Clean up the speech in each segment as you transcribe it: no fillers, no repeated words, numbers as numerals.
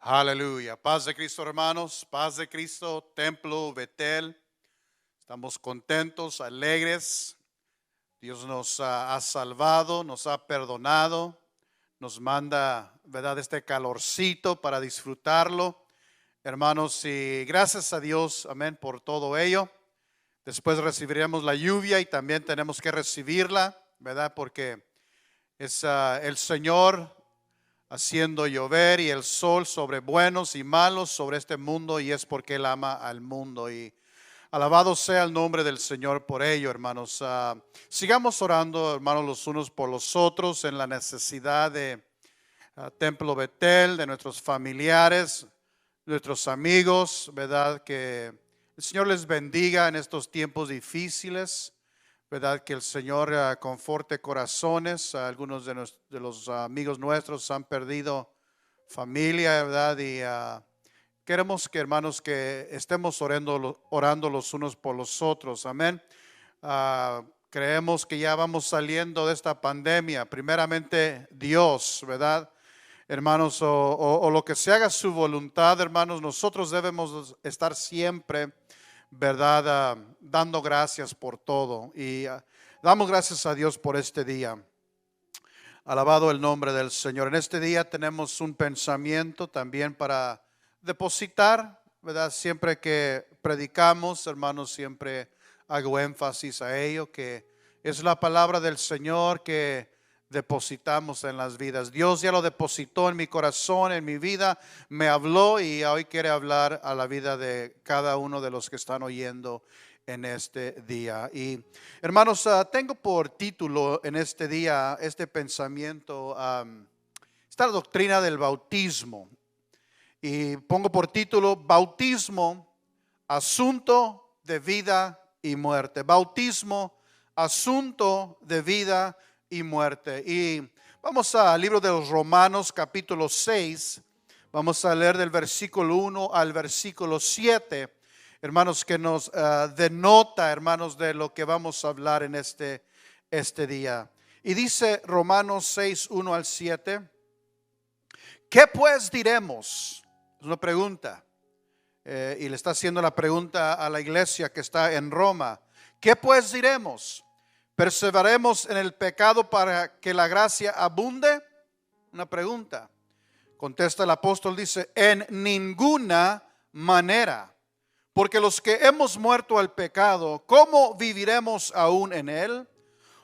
Aleluya. Paz de Cristo, hermanos. Paz de Cristo, Templo Betel. Estamos contentos, alegres. Dios nos ha salvado, nos ha perdonado. Nos manda, ¿verdad?, este calorcito para disfrutarlo. Hermanos, y gracias a Dios, amén, por todo ello. Después recibiremos la lluvia y también tenemos que recibirla, ¿verdad? Porque es el Señor haciendo llover y el sol sobre buenos y malos sobre este mundo, y es porque Él ama al mundo. Y alabado sea el nombre del Señor por ello, hermanos. Sigamos orando, hermanos, los unos por los otros en la necesidad de Templo Betel, de nuestros familiares, nuestros amigos, ¿verdad? Que el Señor les bendiga en estos tiempos difíciles. ¿Verdad? Que el Señor conforte corazones. Algunos de los amigos nuestros han perdido familia, ¿verdad? Y queremos que, hermanos, que estemos orando los unos por los otros. Amén. Creemos que ya vamos saliendo de esta pandemia. Primeramente Dios, ¿verdad? Hermanos, o lo que se haga su voluntad, hermanos, nosotros debemos estar siempre, ¿verdad? Dando gracias por todo. Y damos gracias a Dios por este día. Alabado el nombre del Señor. En este día tenemos un pensamiento también para depositar, ¿verdad? Siempre que predicamos, hermanos, siempre hago énfasis a ello, que es la palabra del Señor que depositamos en las vidas. Dios ya lo depositó en mi corazón, en mi vida, me habló y hoy quiere hablar a la vida de cada uno de los que están oyendo en este día. Y hermanos, tengo por título en este día este pensamiento, esta doctrina del bautismo, y pongo por título: bautismo, asunto de vida y muerte. Bautismo, asunto de vida y muerte. Y vamos al libro de los Romanos, capítulo 6. Vamos a leer del versículo 1 al versículo 7, hermanos, que nos denota, hermanos, de lo que vamos a hablar en este día. Y dice Romanos 6, 1 al 7: ¿qué pues diremos? Es una pregunta. Y le está haciendo la pregunta a la iglesia que está en Roma. ¿Qué pues diremos? ¿Perseveraremos en el pecado para que la gracia abunde? Una pregunta. Contesta el apóstol, dice: en ninguna manera. Porque los que hemos muerto al pecado, ¿cómo viviremos aún en él?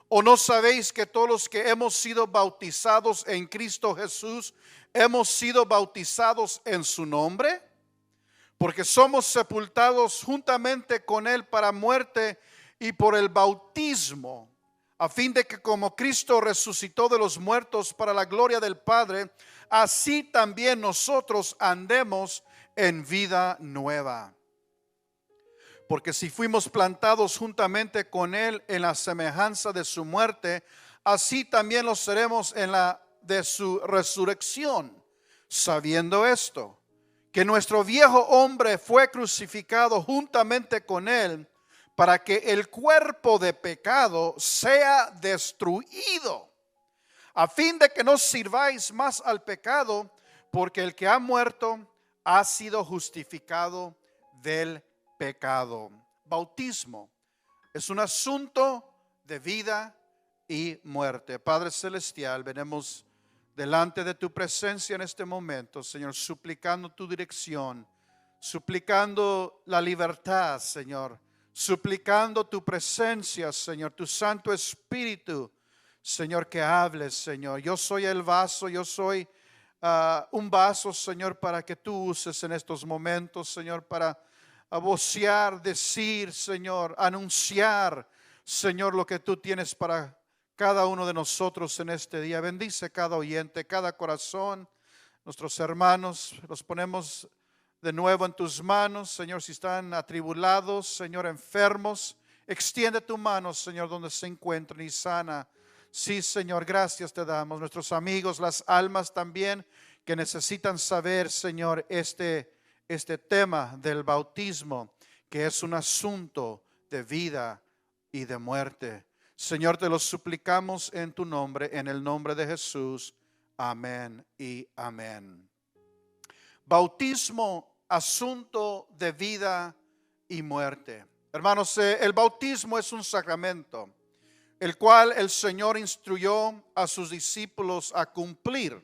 ¿O no sabéis que todos los que hemos sido bautizados en Cristo Jesús, hemos sido bautizados en su nombre? Porque somos sepultados juntamente con él para muerte y por el bautismo, a fin de que como Cristo resucitó de los muertos para la gloria del Padre, así también nosotros andemos en vida nueva. Porque si fuimos plantados juntamente con él en la semejanza de su muerte, así también lo seremos en la de su resurrección, sabiendo esto, que nuestro viejo hombre fue crucificado juntamente con él, para que el cuerpo de pecado sea destruido, a fin de que no sirváis más al pecado, porque el que ha muerto ha sido justificado del pecado. Bautismo es un asunto de vida y muerte. Padre celestial, venimos delante de tu presencia en este momento, Señor, suplicando tu dirección, suplicando la libertad, Señor, suplicando tu presencia, Señor, tu Santo Espíritu, Señor, que hables, Señor. Yo soy el vaso, yo soy un vaso, Señor, para que tú uses en estos momentos, Señor, para vocear, decir, Señor, anunciar, Señor, lo que tú tienes para cada uno de nosotros en este día. Bendice cada oyente, cada corazón, nuestros hermanos, los ponemos de nuevo en tus manos, Señor. Si están atribulados, Señor, enfermos, extiende tu mano, Señor, donde se encuentren y sana, Sí, Señor, gracias te damos. Nuestros amigos, las almas también que necesitan saber, Señor, este tema del bautismo, que es un asunto de vida y de muerte. Señor, te lo suplicamos en tu nombre, en el nombre de Jesús. Amén y amén. Bautismo, asunto de vida y muerte. Hermanos, el bautismo es un sacramento, el cual el Señor instruyó a sus discípulos a cumplir.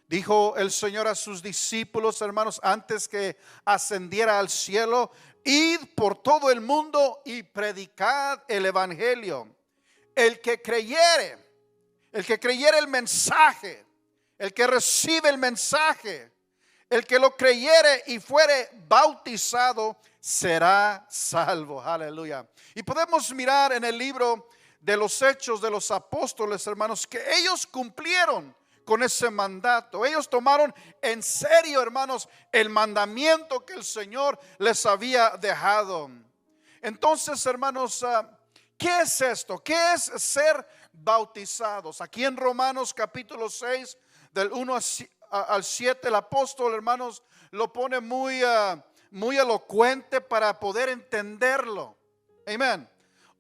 Dijo el Señor a sus discípulos, hermanos, antes que ascendiera al cielo: id por todo el mundo y predicad el evangelio. El que creyere el mensaje, el que recibe el mensaje, el que lo creyere y fuere bautizado, será salvo. Aleluya. Y podemos mirar en el libro de los Hechos de los Apóstoles, hermanos, que ellos cumplieron con ese mandato. Ellos tomaron en serio, hermanos, el mandamiento que el Señor les había dejado. Entonces, hermanos, ¿qué es esto? ¿Qué es ser bautizados? Aquí en Romanos capítulo 6, del 1 al 7, el apóstol, hermanos, lo pone muy elocuente para poder entenderlo. Amén.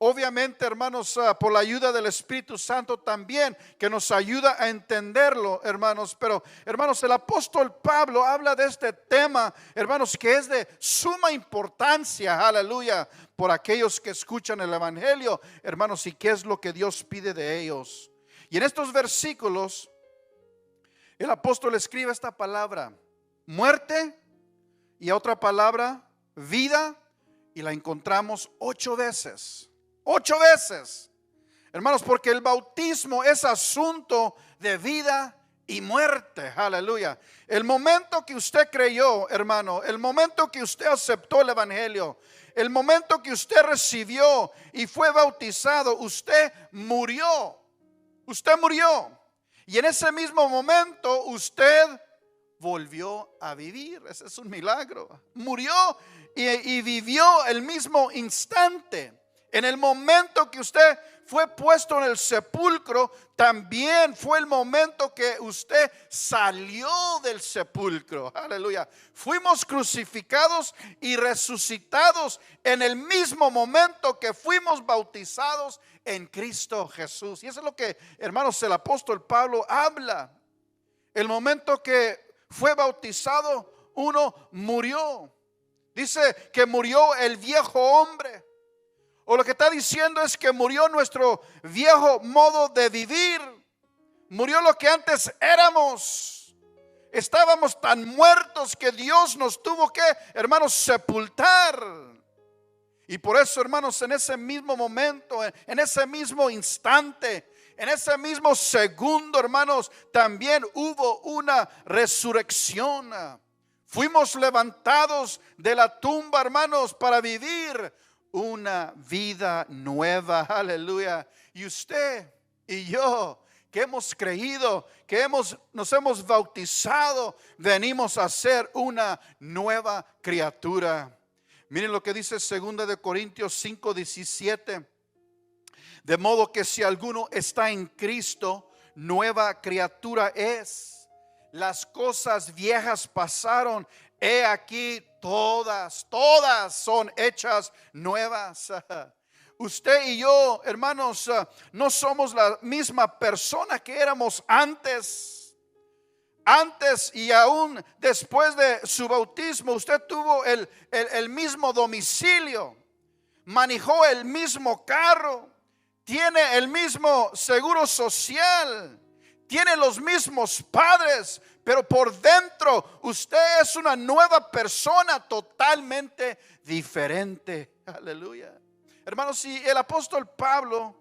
Obviamente, hermanos, por la ayuda del Espíritu Santo también, que nos ayuda a entenderlo, hermanos. Pero, hermanos, el apóstol Pablo habla de este tema, hermanos, que es de suma importancia, aleluya, por aquellos que escuchan el evangelio, hermanos, y qué es lo que Dios pide de ellos. Y en estos versículos, el apóstol escribe esta palabra, muerte, y otra palabra, vida, y la encontramos 8 veces. 8 veces, hermanos, porque el bautismo es asunto de vida y muerte. Aleluya. El momento que usted creyó, hermano, el momento que usted aceptó el evangelio, el momento que usted recibió y fue bautizado, usted murió. Usted murió. Y en ese mismo momento usted volvió a vivir. Ese es un milagro. Murió y vivió el mismo instante. En el momento que usted fue puesto en el sepulcro, también fue el momento que usted salió del sepulcro. Aleluya. Fuimos crucificados y resucitados en el mismo momento que fuimos bautizados en Cristo Jesús. Y eso es lo que, hermanos, el apóstol Pablo habla. El momento que fue bautizado, uno murió. Dice que murió el viejo hombre. O lo que está diciendo es que murió nuestro viejo modo de vivir. Murió lo que antes éramos. Estábamos tan muertos que Dios nos tuvo que, hermanos, sepultar. Y por eso, hermanos, en ese mismo momento, en ese mismo instante, en ese mismo segundo, hermanos, también hubo una resurrección. Fuimos levantados de la tumba, hermanos, para vivir una vida nueva. Aleluya. Y usted y yo, que hemos creído, que nos hemos bautizado, venimos a ser una nueva criatura. Miren lo que dice 2 de Corintios 5:17. De modo que si alguno está en Cristo, nueva criatura es. Las cosas viejas pasaron, he aquí todas son hechas nuevas. Usted y yo, hermanos, no somos la misma persona que éramos antes. Antes y aún después de su bautismo, usted tuvo el mismo domicilio, manejó el mismo carro, tiene el mismo seguro social, tiene los mismos padres, pero por dentro usted es una nueva persona totalmente diferente. Aleluya. Hermanos, si el apóstol Pablo,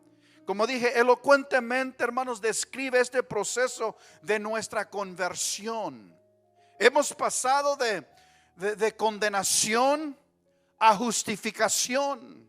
como dije, elocuentemente, hermanos, describe este proceso de nuestra conversión. Hemos pasado de condenación a justificación.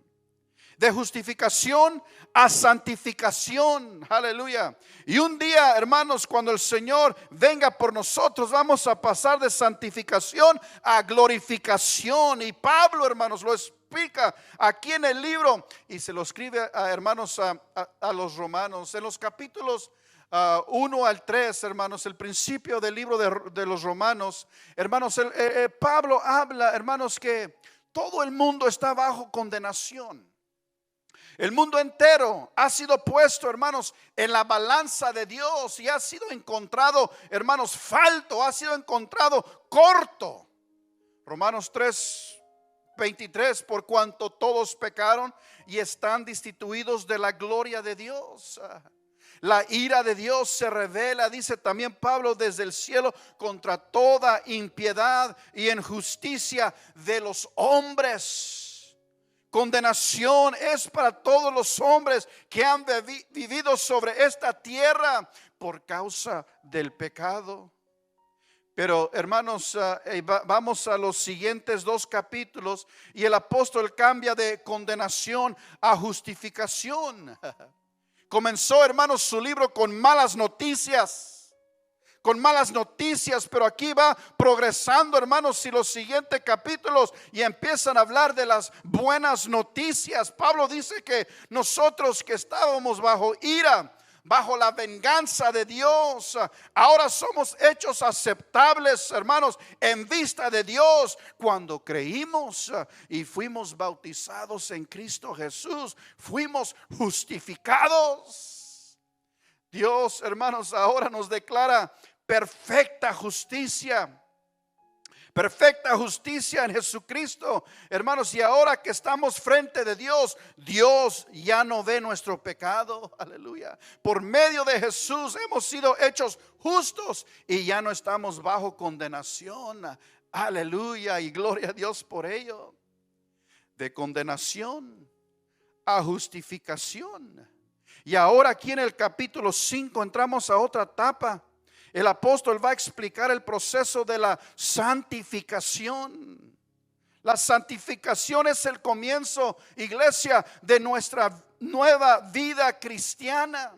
De justificación a santificación. Aleluya. Y un día, hermanos, cuando el Señor venga por nosotros, vamos a pasar de santificación a glorificación. Y Pablo, hermanos, lo explica aquí en el libro y se lo escribe a hermanos a los romanos. En los capítulos 1 al 3, hermanos, el principio del libro de los romanos, hermanos, Pablo habla, hermanos, que todo el mundo está bajo condenación. El mundo entero ha sido puesto, hermanos, en la balanza de Dios y ha sido encontrado, hermanos, falto, ha sido encontrado corto. Romanos 3:23, por cuanto todos pecaron y están destituidos de la gloria de Dios. La ira de Dios se revela, dice también Pablo, desde el cielo contra toda impiedad y injusticia de los hombres. Condenación es para todos los hombres que han vivido sobre esta tierra por causa del pecado. Pero hermanos, vamos a los siguientes 2 capítulos y el apóstol cambia de condenación a justificación. Comenzó, hermanos, su libro con malas noticias. Pero aquí va progresando, hermanos, y los siguientes capítulos y empiezan a hablar de las buenas noticias. Pablo dice que nosotros que estábamos bajo ira, bajo la venganza de Dios, ahora somos hechos aceptables, hermanos, en vista de Dios cuando creímos y fuimos bautizados en Cristo Jesús, fuimos justificados. Dios, hermanos, ahora nos declara perfecta justicia en Jesucristo, hermanos. Y ahora que estamos frente de Dios, Dios ya no ve nuestro pecado, aleluya. Por medio de Jesús hemos sido hechos justos y ya no estamos bajo condenación, aleluya, y gloria a Dios por ello. De condenación a justificación. Y ahora aquí en el capítulo 5 entramos a otra etapa. El apóstol va a explicar el proceso de la santificación. La santificación es el comienzo, iglesia, de nuestra nueva vida cristiana.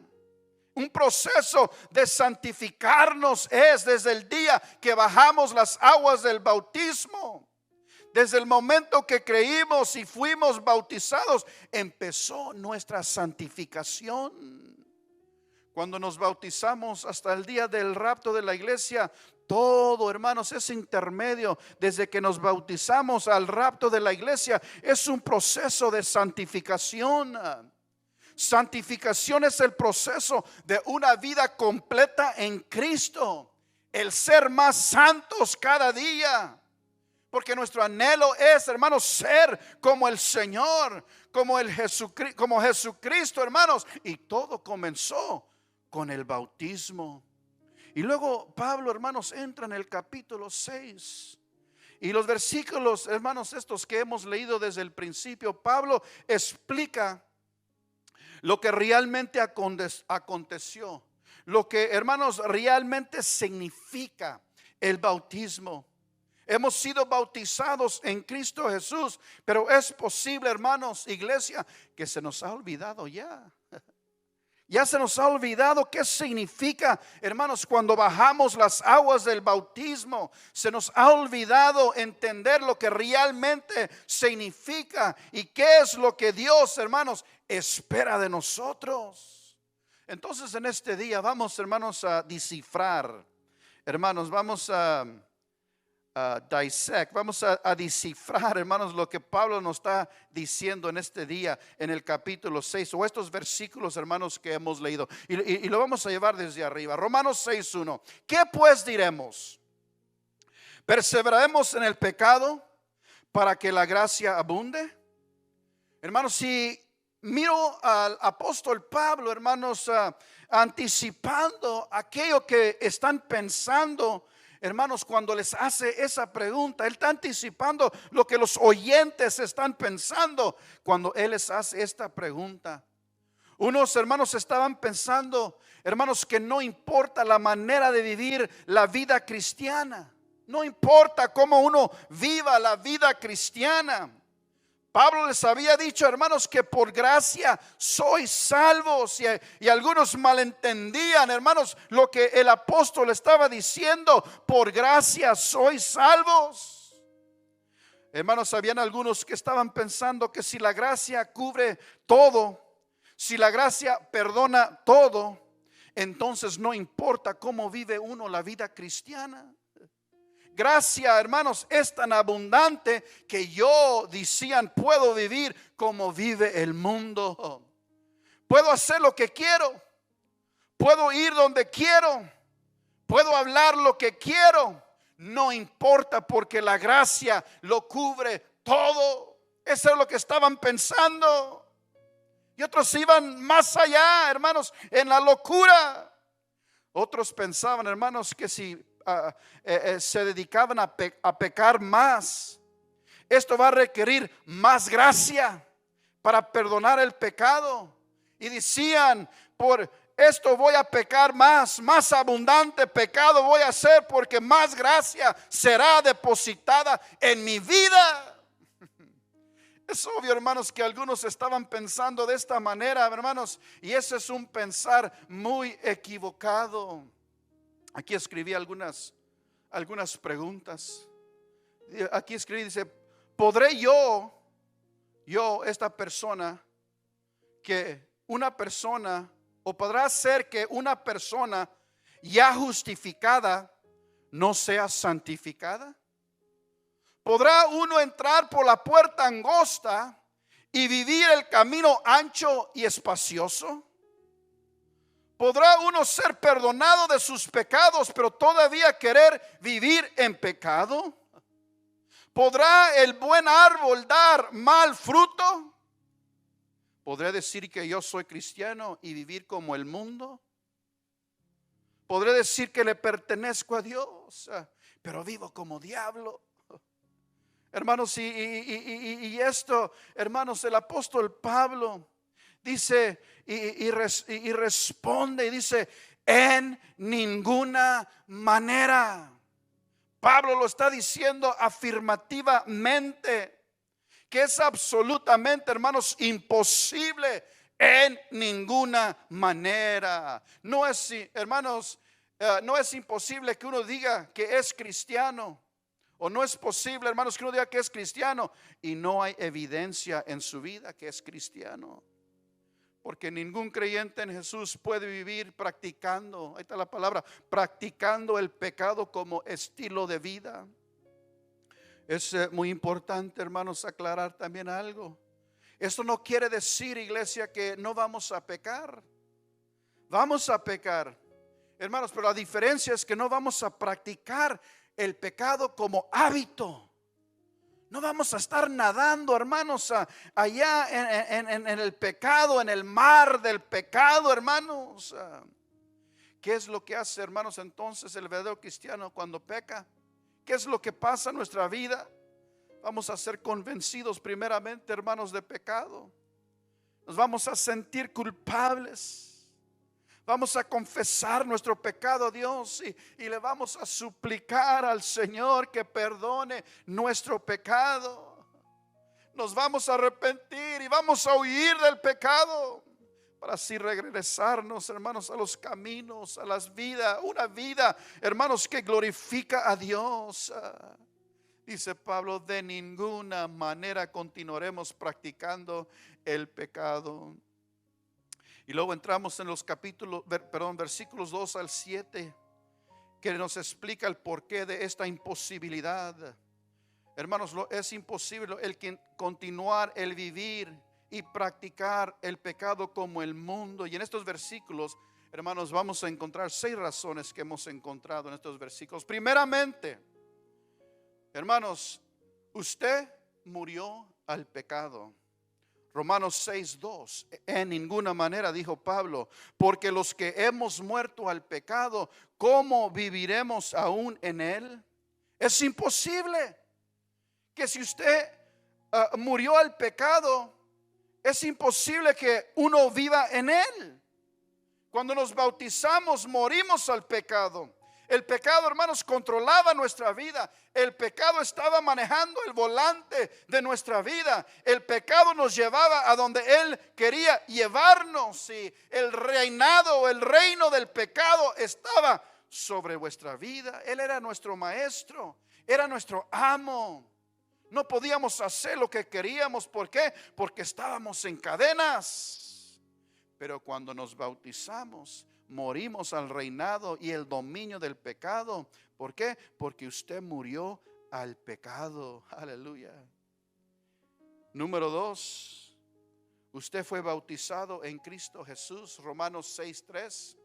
Un proceso de santificarnos es desde el día que bajamos las aguas del bautismo. Desde el momento que creímos y fuimos bautizados, empezó nuestra santificación. Cuando nos bautizamos hasta el día del rapto de la iglesia, todo, hermanos, ese intermedio, desde que nos bautizamos al rapto de la iglesia, es un proceso de santificación. Santificación es el proceso de una vida completa en Cristo, el ser más santos cada día. Porque nuestro anhelo es, hermanos, ser como el Señor, como Jesucristo, hermanos. Y todo comenzó con el bautismo. Y luego Pablo, hermanos, entra en el capítulo 6. Y los versículos, hermanos, estos que hemos leído desde el principio, Pablo explica lo que realmente aconteció. Lo que, hermanos, realmente significa el bautismo. Hemos sido bautizados en Cristo Jesús, pero es posible, hermanos, iglesia, que se nos ha olvidado ya. Ya se nos ha olvidado qué significa, hermanos, cuando bajamos las aguas del bautismo. Se nos ha olvidado entender lo que realmente significa y qué es lo que Dios, hermanos, espera de nosotros. Entonces en este día vamos, hermanos, a descifrar, hermanos, vamos a dissect, vamos a descifrar, hermanos, lo que Pablo nos está diciendo en este día en el capítulo 6 o estos versículos, hermanos, que hemos leído y lo vamos a llevar desde arriba. Romanos 6:1. ¿Qué pues diremos? ¿Perseveraremos en el pecado para que la gracia abunde? Hermanos, si miro al apóstol Pablo, hermanos, anticipando aquello que están pensando, hermanos, cuando les hace esa pregunta, él está anticipando lo que los oyentes están pensando cuando él les hace esta pregunta. Unos hermanos estaban pensando, hermanos, que no importa la manera de vivir la vida cristiana, no importa cómo uno viva la vida cristiana. Pablo les había dicho, hermanos, que por gracia sois salvos, y algunos malentendían, hermanos, lo que el apóstol estaba diciendo: por gracia sois salvos. Hermanos, habían algunos que estaban pensando que si la gracia cubre todo, si la gracia perdona todo, entonces no importa cómo vive uno la vida cristiana. Gracia, hermanos, es tan abundante que yo, decían, puedo vivir como vive el mundo. Puedo hacer lo que quiero, puedo ir donde quiero, puedo hablar lo que quiero. No importa porque la gracia lo cubre todo. Eso es lo que estaban pensando. Y otros iban más allá, hermanos, en la locura. Otros pensaban, hermanos, que si se dedicaban a pecar más, esto va a requerir más gracia para perdonar el pecado. Y decían, por esto voy a pecar más abundante pecado voy a hacer, porque más gracia será depositada en mi vida. Es obvio, hermanos, que algunos estaban pensando de esta manera, hermanos, y ese es un pensar muy equivocado. Aquí escribí algunas preguntas. Aquí escribí, dice, ¿podré yo, esta persona, que una persona, o podrá ser que una persona ya justificada no sea santificada? ¿Podrá uno entrar por la puerta angosta y vivir el camino ancho y espacioso? ¿Podrá uno ser perdonado de sus pecados, pero todavía querer vivir en pecado? ¿Podrá el buen árbol dar mal fruto? ¿Podré decir que yo soy cristiano y vivir como el mundo? ¿Podré decir que le pertenezco a Dios, pero vivo como diablo? Hermanos, y esto, hermanos, el apóstol Pablo dice y responde y dice, en ninguna manera. Pablo lo está diciendo afirmativamente, que es absolutamente, hermanos, imposible en ninguna manera. No es, hermanos, no es imposible que uno diga que es cristiano. O no es posible, hermanos, que uno diga que es cristiano y no hay evidencia en su vida que es cristiano. Porque ningún creyente en Jesús puede vivir practicando, ahí está la palabra, practicando el pecado como estilo de vida. Es muy importante, hermanos, aclarar también algo. Esto no quiere decir, iglesia, que no vamos a pecar. Vamos a pecar, hermanos, pero la diferencia es que no vamos a practicar el pecado como hábito. No vamos a estar nadando, hermanos, allá en el pecado, en el mar del pecado, hermanos. ¿Qué es lo que hace, hermanos, entonces el verdadero cristiano cuando peca? ¿Qué es lo que pasa en nuestra vida? Vamos a ser convencidos primeramente, hermanos, de pecado. Nos vamos a sentir culpables. Vamos a confesar nuestro pecado a Dios y le vamos a suplicar al Señor que perdone nuestro pecado. Nos vamos a arrepentir y vamos a huir del pecado para así regresarnos, hermanos, a los caminos, a las vidas, una vida, hermanos, que glorifica a Dios. Dice Pablo, de ninguna manera continuaremos practicando el pecado. Y luego entramos en los versículos 2 al 7, que nos explica el porqué de esta imposibilidad. Hermanos, es imposible el continuar, el vivir y practicar el pecado como el mundo. Y en estos versículos, hermanos, vamos a encontrar 6 razones que hemos encontrado en estos versículos. Primeramente, hermanos, usted murió al pecado. Romanos 6:2, en ninguna manera, dijo Pablo, porque los que hemos muerto al pecado, ¿cómo viviremos aún en él? Es imposible que si usted murió al pecado, es imposible que uno viva en él. Cuando nos bautizamos, morimos al pecado. El pecado, hermanos, controlaba nuestra vida. El pecado estaba manejando el volante de nuestra vida. El pecado nos llevaba a donde Él quería llevarnos. Y el reinado, el reino del pecado estaba sobre vuestra vida. Él era nuestro maestro, era nuestro amo. No podíamos hacer lo que queríamos. ¿Por qué? Porque estábamos en cadenas. Pero cuando nos bautizamos, morimos al reinado y el dominio del pecado. ¿Por qué? Porque usted murió al pecado. Aleluya. Número 2, usted fue bautizado en Cristo Jesús. Romanos 6:3.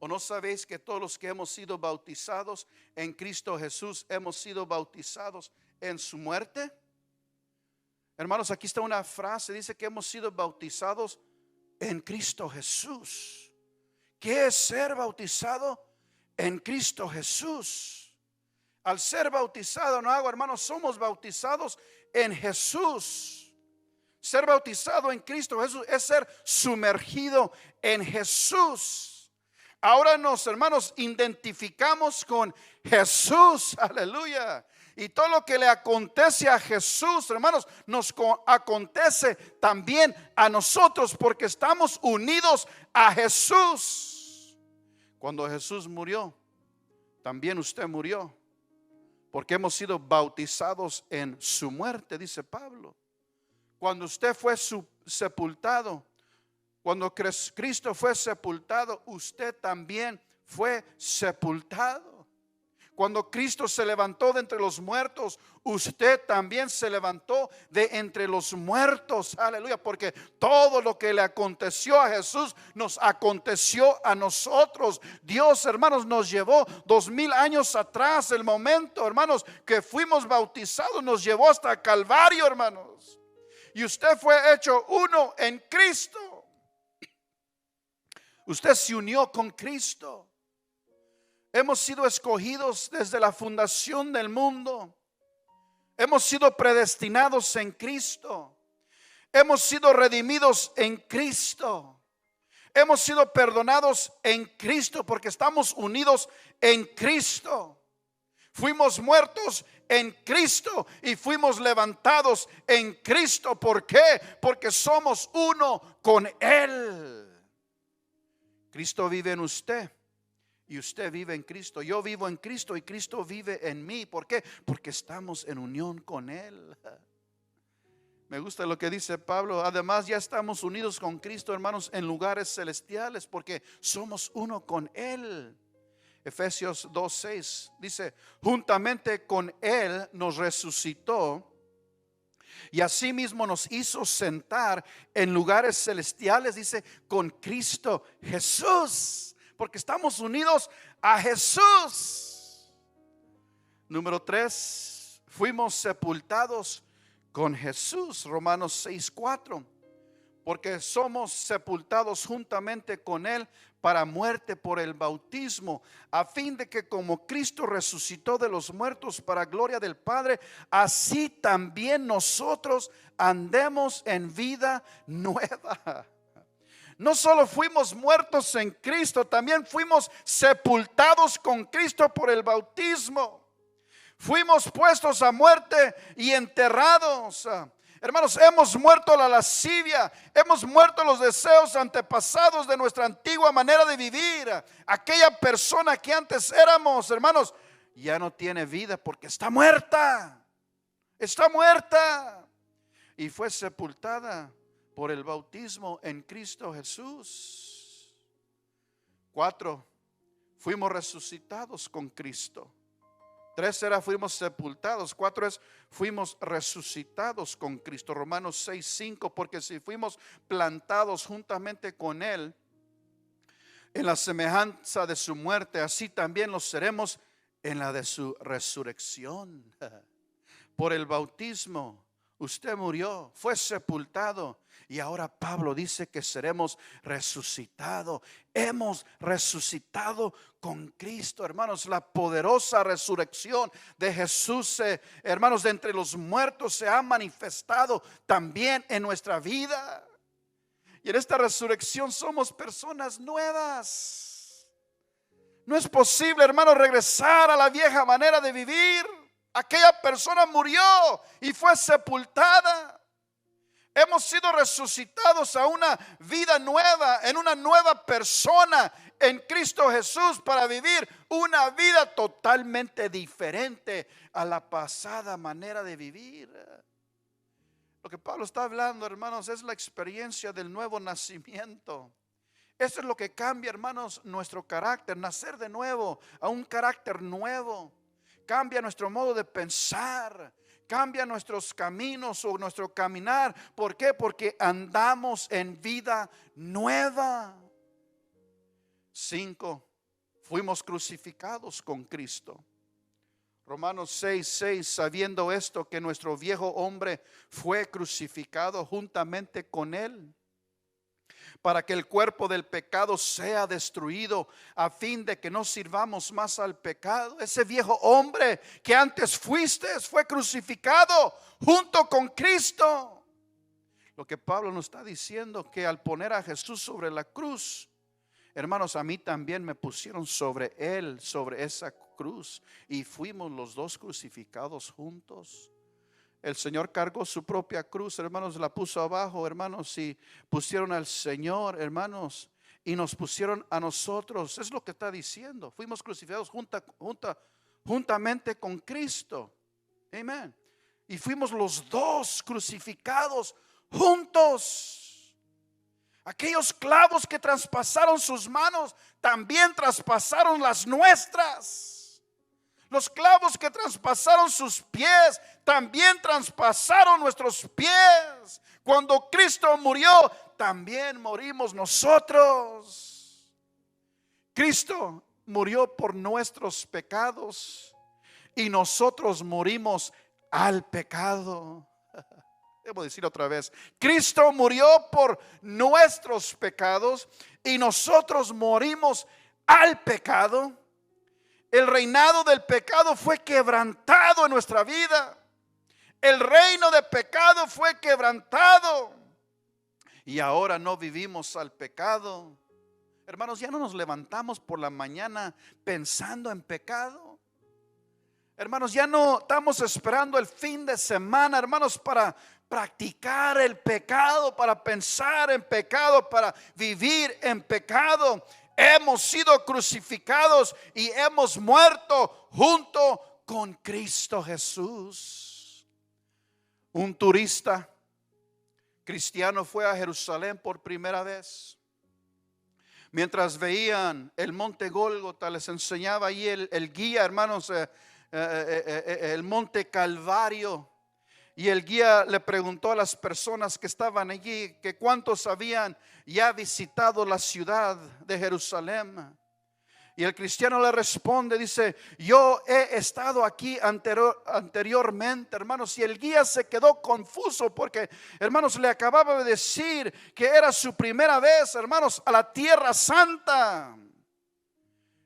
¿O no sabéis que todos los que hemos sido bautizados en Cristo Jesús hemos sido bautizados en su muerte? Hermanos, aquí está una frase, dice que hemos sido bautizados en Cristo Jesús. ¿Qué es ser bautizado en Cristo Jesús? Al ser bautizado, no hago, hermanos, somos bautizados en Jesús. Ser bautizado en Cristo Jesús es ser sumergido en Jesús. Ahora nos, hermanos, identificamos con Jesús. Aleluya. Y todo lo que le acontece a Jesús, hermanos, nos acontece también a nosotros, porque estamos unidos a Jesús. Cuando Jesús murió, también usted murió, porque hemos sido bautizados en su muerte, dice Pablo. Cuando usted fue sepultado, cuando Cristo fue sepultado, usted también fue sepultado. Cuando Cristo se levantó de entre los muertos, usted también se levantó de entre los muertos. Aleluya, porque todo lo que le aconteció a Jesús nos aconteció a nosotros. Dios, hermanos, nos llevó 2000 años atrás. El momento, hermanos, que fuimos bautizados nos llevó hasta Calvario, hermanos. Y usted fue hecho uno en Cristo. Usted se unió con Cristo. Hemos sido escogidos desde la fundación del mundo. Hemos sido predestinados en Cristo. Hemos sido redimidos en Cristo. Hemos sido perdonados en Cristo, porque estamos unidos en Cristo. Fuimos muertos en Cristo y fuimos levantados en Cristo. ¿Por qué? Porque somos uno con Él. Cristo vive en usted y usted vive en Cristo. Yo vivo en Cristo y Cristo vive en mí. ¿Por qué? Porque estamos en unión con Él. Me gusta lo que dice Pablo. Además, ya estamos unidos con Cristo, hermanos, en lugares celestiales, porque somos uno con Él. Efesios 2:6 dice: juntamente con Él nos resucitó y asimismo nos hizo sentar en lugares celestiales, dice, con Cristo Jesús, porque estamos unidos a Jesús. Número 3, fuimos sepultados con Jesús. Romanos 6:4, porque somos sepultados juntamente con Él para muerte por el bautismo, a fin de que como Cristo resucitó de los muertos para gloria del Padre, así también nosotros andemos en vida nueva. No solo fuimos muertos en Cristo, también fuimos sepultados con Cristo por el bautismo. Fuimos puestos a muerte y enterrados. Hermanos, hemos muerto la lascivia, hemos muerto los deseos antepasados de nuestra antigua manera de vivir. Aquella persona que antes éramos, hermanos, ya no tiene vida porque está muerta. Está muerta. Y fue sepultada por el bautismo en Cristo Jesús. 4, fuimos resucitados con Cristo. 3 era fuimos sepultados. 4 es fuimos resucitados con Cristo. Romanos 6:5, porque si fuimos plantados juntamente con Él en la semejanza de su muerte, así también lo seremos en la de su resurrección. Por el bautismo usted murió, fue sepultado, y ahora Pablo dice que seremos resucitados. Hemos resucitado con Cristo, hermanos. La poderosa resurrección de Jesús, hermanos, de entre los muertos se ha manifestado también en nuestra vida. Y en esta resurrección somos personas nuevas. No es posible, hermanos, regresar a la vieja manera de vivir. Aquella persona murió y fue sepultada. Hemos sido resucitados a una vida nueva, en una nueva persona en Cristo Jesús, para vivir una vida totalmente diferente a la pasada manera de vivir. Lo que Pablo está hablando, hermanos, es la experiencia del nuevo nacimiento. Eso es lo que cambia, hermanos, nuestro carácter. Nacer de nuevo a un carácter nuevo. Cambia nuestro modo de pensar. Cambia nuestros caminos o nuestro caminar. ¿Por qué? Porque andamos en vida nueva. 5. Fuimos crucificados con Cristo. Romanos 6:6, sabiendo esto, que nuestro viejo hombre fue crucificado juntamente con él, para que el cuerpo del pecado sea destruido, a fin de que no sirvamos más al pecado. Ese viejo hombre que antes fuiste fue crucificado junto con Cristo. Lo que Pablo nos está diciendo, que al poner a Jesús sobre la cruz, hermanos, a mí también me pusieron sobre él, sobre esa cruz, y fuimos los dos crucificados juntos. El Señor cargó su propia cruz, hermanos, la puso abajo, hermanos, y pusieron al Señor, hermanos, y nos pusieron a nosotros. Es lo que está diciendo. Fuimos crucificados juntamente con Cristo. Amén. Y fuimos los dos crucificados juntos. Aquellos clavos que traspasaron sus manos también traspasaron las nuestras. Los clavos que traspasaron sus pies también traspasaron nuestros pies. Cuando Cristo murió, también morimos nosotros. Cristo murió por nuestros pecados y nosotros morimos al pecado. Debo decir otra vez, Cristo murió por nuestros pecados y nosotros morimos al pecado. El reinado del pecado fue quebrantado en nuestra vida. El reino de pecado fue quebrantado. Y ahora no vivimos al pecado. Hermanos, ya no nos levantamos por la mañana pensando en pecado. Hermanos, ya no estamos esperando el fin de semana, hermanos, para practicar el pecado, para pensar en pecado, para vivir en pecado. Hemos sido crucificados y hemos muerto junto con Cristo Jesús. Un turista cristiano fue a Jerusalén por primera vez. Mientras veían el monte Gólgota, les enseñaba ahí el guía, hermanos, el monte Calvario. Y el guía le preguntó a las personas que estaban allí que cuántos habían ya visitado la ciudad de Jerusalén. Y el cristiano le responde, dice, yo he estado aquí anteriormente, hermanos. Y el guía se quedó confuso porque, hermanos, le acababa de decir que era su primera vez, hermanos, a la Tierra Santa.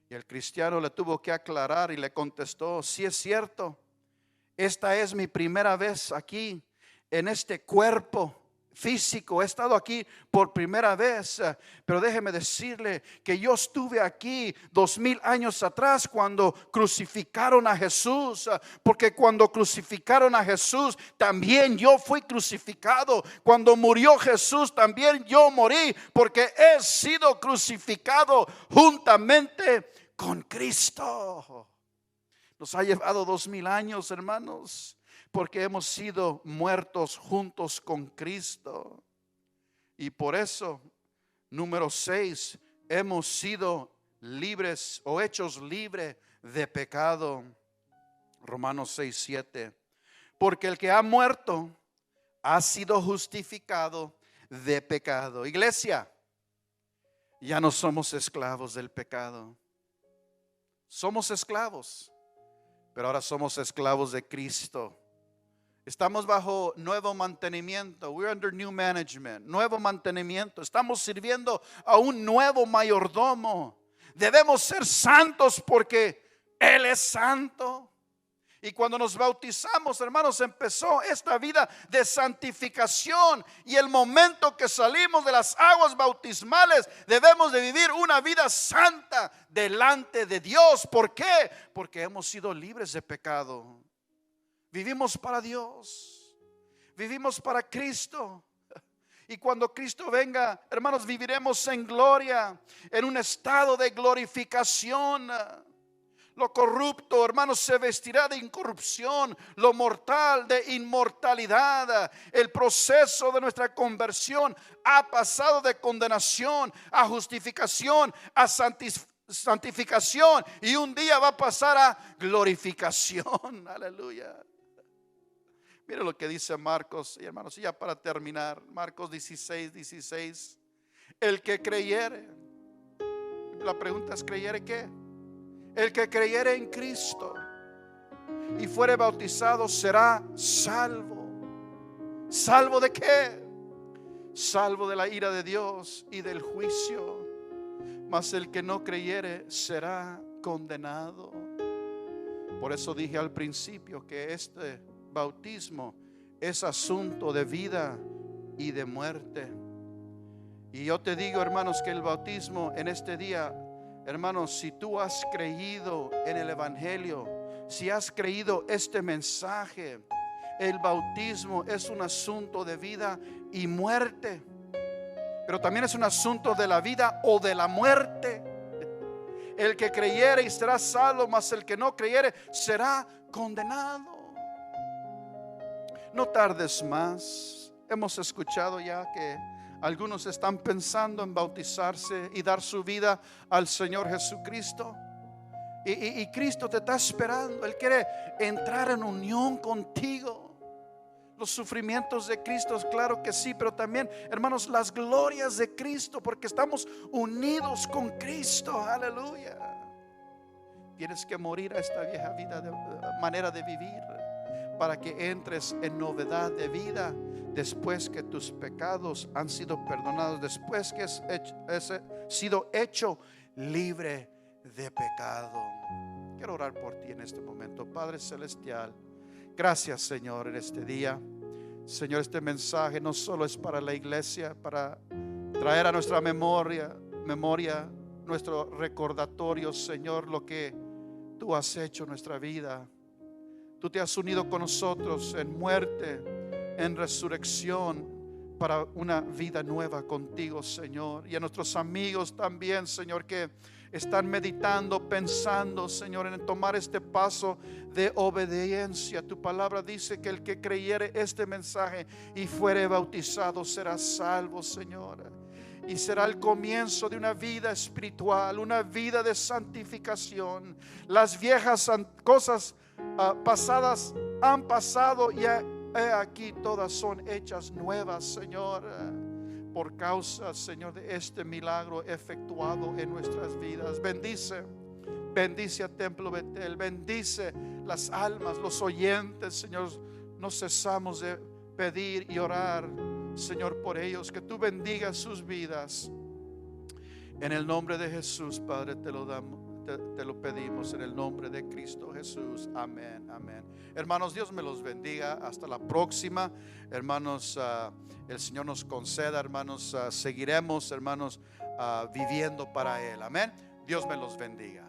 Y el cristiano le tuvo que aclarar y le contestó, sí es cierto. Esta es mi primera vez aquí en este cuerpo físico. He estado aquí por primera vez, pero déjeme decirle que yo estuve aquí 2000 años atrás cuando crucificaron a Jesús, porque cuando crucificaron a Jesús también yo fui crucificado. Cuando murió Jesús también yo morí, porque he sido crucificado juntamente con Cristo. Nos ha llevado 2000 años, hermanos, porque hemos sido muertos juntos con Cristo. Y por eso, número 6, hemos sido libres o hechos libres de pecado. Romanos 6:7. Porque el que ha muerto ha sido justificado de pecado. Iglesia, ya no somos esclavos del pecado. Somos esclavos, pero ahora somos esclavos de Cristo. Estamos bajo nuevo mantenimiento. We're under new management. Nuevo mantenimiento. Estamos sirviendo a un nuevo mayordomo. Debemos ser santos porque Él es santo. Y cuando nos bautizamos, hermanos, empezó esta vida de santificación. Y el momento que salimos de las aguas bautismales, debemos de vivir una vida santa delante de Dios. ¿Por qué? Porque hemos sido libres de pecado. Vivimos para Dios. Vivimos para Cristo. Y cuando Cristo venga, hermanos, viviremos en gloria, en un estado de glorificación. Lo corrupto, hermanos, se vestirá de incorrupción, lo mortal de inmortalidad. El proceso de nuestra conversión ha pasado de condenación a justificación, a santificación, y un día va a pasar a glorificación. Aleluya. Mire lo que dice Marcos, y hermanos, ya para terminar, Marcos 16:16. El que creyere, la pregunta es: ¿creyere qué? El que creyere en Cristo y fuere bautizado será salvo. ¿Salvo de qué? Salvo de la ira de Dios y del juicio. Mas el que no creyere será condenado. Por eso dije al principio que este bautismo es asunto de vida y de muerte. Y yo te digo, hermanos, que el bautismo en este día, hermanos, si tú has creído en el Evangelio, si has creído este mensaje, el bautismo es un asunto de vida y muerte, pero también es un asunto de la vida o de la muerte. El que creyere y será salvo, mas el que no creyere será condenado. No tardes más. Hemos escuchado ya que algunos están pensando en bautizarse y dar su vida al Señor Jesucristo. Y Cristo te está esperando. Él quiere entrar en unión contigo. Los sufrimientos de Cristo, claro que sí, pero también, hermanos, las glorias de Cristo, porque estamos unidos con Cristo. Aleluya. Tienes que morir a esta vieja vida, manera de vivir, para que entres en novedad de vida. Después que tus pecados han sido perdonados, después que has sido hecho libre de pecado. Quiero orar por ti en este momento. Padre celestial, gracias, Señor, en este día. Señor, este mensaje no solo es para la iglesia, para traer a nuestra memoria nuestro recordatorio, Señor, lo que tú has hecho en nuestra vida. Tú te has unido con nosotros en muerte, en resurrección, para una vida nueva contigo, Señor. Y a nuestros amigos también, Señor, que están meditando, pensando, Señor, en tomar este paso de obediencia. Tu palabra dice que el que creyere este mensaje y fuere bautizado será salvo, Señor. Y será el comienzo de una vida espiritual, una vida de santificación. Las viejas cosas pasadas han pasado y aquí todas son hechas nuevas, Señor, por causa, Señor, de este milagro efectuado en nuestras vidas. Bendice a Templo Betel, bendice las almas, los oyentes, Señor. No cesamos de pedir y orar, Señor, por ellos, que tú bendigas sus vidas. En el nombre de Jesús, Padre, te lo damos. Te lo pedimos en el nombre de Cristo Jesús. Amén, amén. Hermanos, Dios me los bendiga. Hasta la próxima. Hermanos, el Señor nos conceda, hermanos, seguiremos, hermanos, viviendo para Él. Amén. Dios me los bendiga.